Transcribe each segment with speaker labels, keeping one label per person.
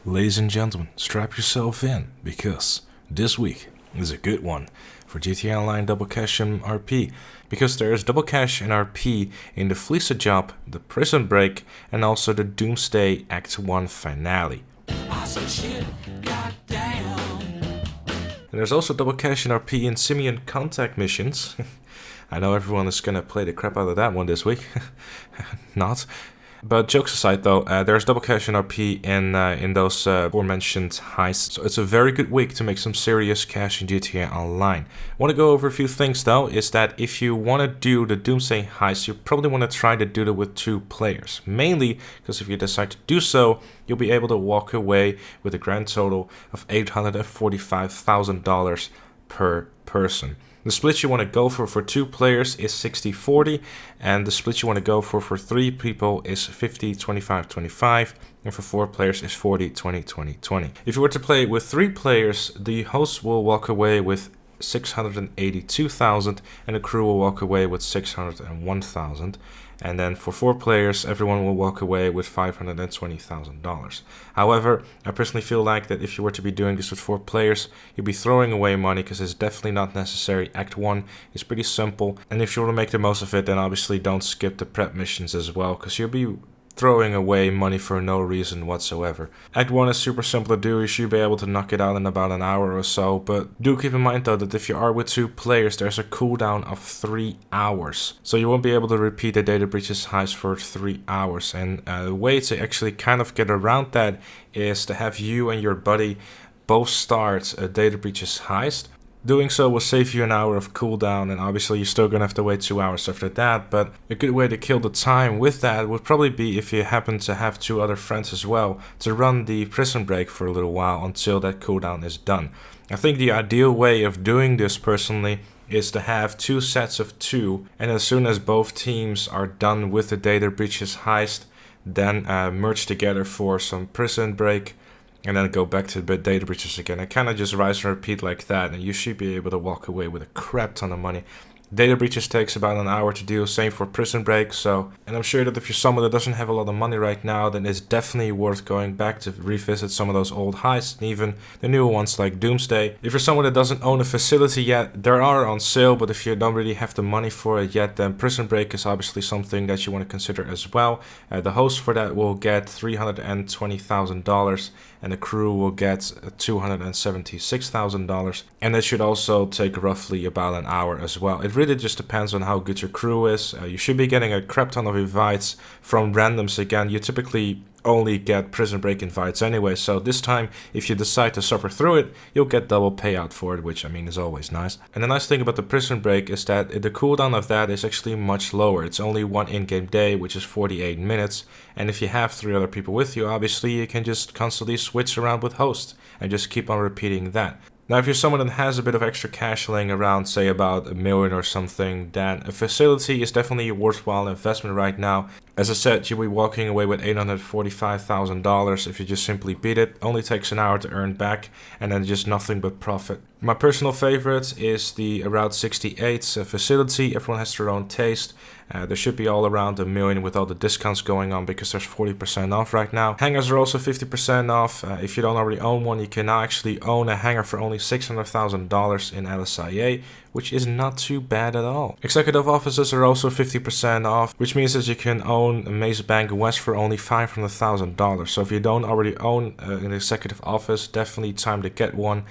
Speaker 1: Ladies and gentlemen, strap yourself in, because this week is a good one for GTA Online Double Cash and RP, because there is Double Cash and RP in the Fleece Job, the Prison Break, and also the Doomsday Act 1 finale. And there's also Double Cash and RP in Simeon contact missions. I know everyone is gonna play the crap out of that one this week. Not. But jokes aside though, there's Double Cash and RP in those aforementioned heists. So it's a very good week to make some serious cash in GTA Online. I want to go over a few things though, is that if you want to do the Doomsday heist, you probably want to try to do it with 2 players. Mainly because if you decide to do so, you'll be able to walk away with a grand total of $845,000 per person. The split you want to go for 2 players is 60-40, and the split you want to go for 3 people is 50-25-25, and for 4 players is 40-20-20-20. If you were to play with 3 players, the host will walk away with $682,000 and the crew will walk away with $601,000. And then for 4 players, everyone will walk away with $520,000. However, I personally feel like that if you were to be doing this with 4 players, you'll be throwing away money because it's definitely not necessary. Act 1 is pretty simple, and if you want to make the most of it, then obviously don't skip the prep missions as well, because you'll be throwing away money for no reason whatsoever. Act 1 is super simple to do, you should be able to knock it out in about an hour or so, but do keep in mind though that if you are with 2 players, there's a cooldown of 3 hours. So you won't be able to repeat the data breaches heist for 3 hours, and a way to actually kind of get around that is to have you and your buddy both start a data breaches heist. Doing so will save you an hour of cooldown, and obviously you're still gonna have to wait 2 hours after that, but a good way to kill the time with that would probably be if you happen to have 2 other friends as well, to run the prison break for a little while until that cooldown is done. I think the ideal way of doing this personally is to have 2 sets of 2, and as soon as both teams are done with the data breaches heist, then merge together for some prison break, and then go back to the data breaches again. And kind of just rise and repeat like that, and you should be able to walk away with a crap ton of money. Data breaches takes about an hour to do, same for prison break. So, and I'm sure that if you're someone that doesn't have a lot of money right now, then it's definitely worth going back to revisit some of those old heists, and even the newer ones like Doomsday. If you're someone that doesn't own a facility yet, there are on sale, but if you don't really have the money for it yet, then prison break is obviously something that you want to consider as well. The host for that will get $320,000, and the crew will get $276,000, and that should also take roughly about an hour as well. It really just depends on how good your crew is. You should be getting a crap ton of invites from randoms again. You typically only get prison break invites anyway, so this time if you decide to suffer through it, you'll get double payout for it, which I mean is always nice. And the nice thing about the prison break is that the cooldown of that is actually much lower. It's only 1 in-game day, which is 48 minutes, and if you have 3 other people with you, obviously you can just constantly switch around with host and just keep on repeating that. Now, if you're someone that has a bit of extra cash laying around, say about $1 million or something, then a facility is definitely a worthwhile investment right now. As I said, you'll be walking away with $845,000 if you just simply beat it. Only takes an hour to earn back, and then just nothing but profit. My personal favorite is the Route 68 facility. Everyone has their own taste. There should be all around $1 million with all the discounts going on, because there's 40% off right now. Hangars are also 50% off. If you don't already own one, you can now actually own a hangar for only $600,000 in LSIA, which is not too bad at all. Executive offices are also 50% off, which means that you can own a Mesa Bank West for only $500,000. So if you don't already own an executive office, definitely time to get one.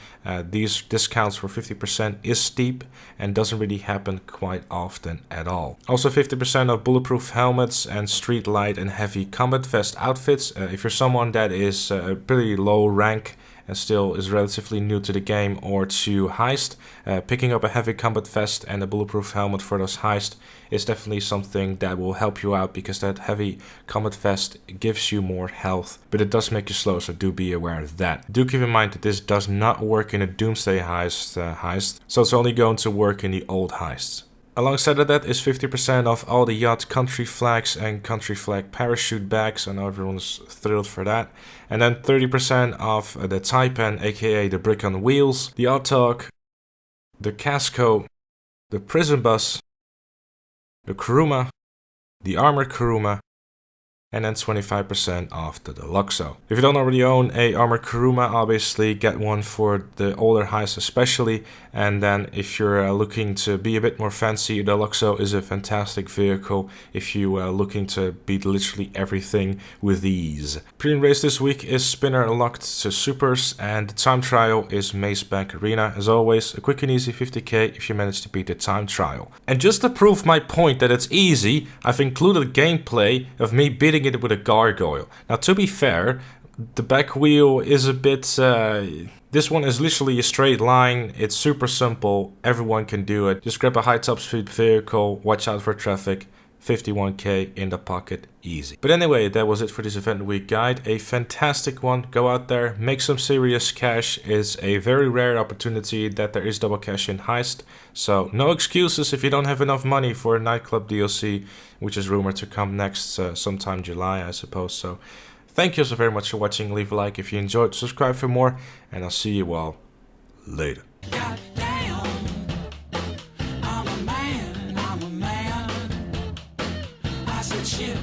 Speaker 1: These discounts for 50% is steep and doesn't really happen quite often at all. Also 50% of bulletproof helmets and street light and heavy combat vest outfits. If you're someone that is pretty low rank and still is relatively new to the game or to heist, picking up a heavy combat vest and a bulletproof helmet for those heist is definitely something that will help you out, because that heavy combat vest gives you more health, but it does make you slow, so do be aware of that. Do keep in mind that this does not work in a Doomsday heist, so it's only going to work in the old heists. Alongside of that is 50% off all the yacht country flags and country flag parachute bags. I know everyone's thrilled for that. And then 30% off the Gtamen, aka the brick on wheels, the Autalk, the Casco, the prison bus, the Kuruma, the armored Kuruma, and then 25% off the Deluxo. If you don't already own a Armored Kuruma, obviously get one for the older heists especially, and then if you're looking to be a bit more fancy, the Deluxo is a fantastic vehicle if you are looking to beat literally everything with ease. Premium race this week is Spinner locked to Supers, and the time trial is Maze Bank Arena. As always, a quick and easy 50k if you manage to beat the time trial. And just to prove my point that it's easy, I've included gameplay of me beating it with a gargoyle. Now, to be fair, the back wheel is a bit... this one is literally a straight line. It's super simple. Everyone can do it. Just grab a high top speed vehicle, watch out for traffic, 51k in the pocket, easy. But anyway, that was it for this event week guide. A fantastic one. Go out there, make some serious cash. It's a very rare opportunity that there is double cash in Heist. So no excuses if you don't have enough money for a nightclub DLC, which is rumored to come next sometime July, I suppose. So thank you so very much for watching. Leave a like if you enjoyed, subscribe for more, and I'll see you all later.
Speaker 2: Shit.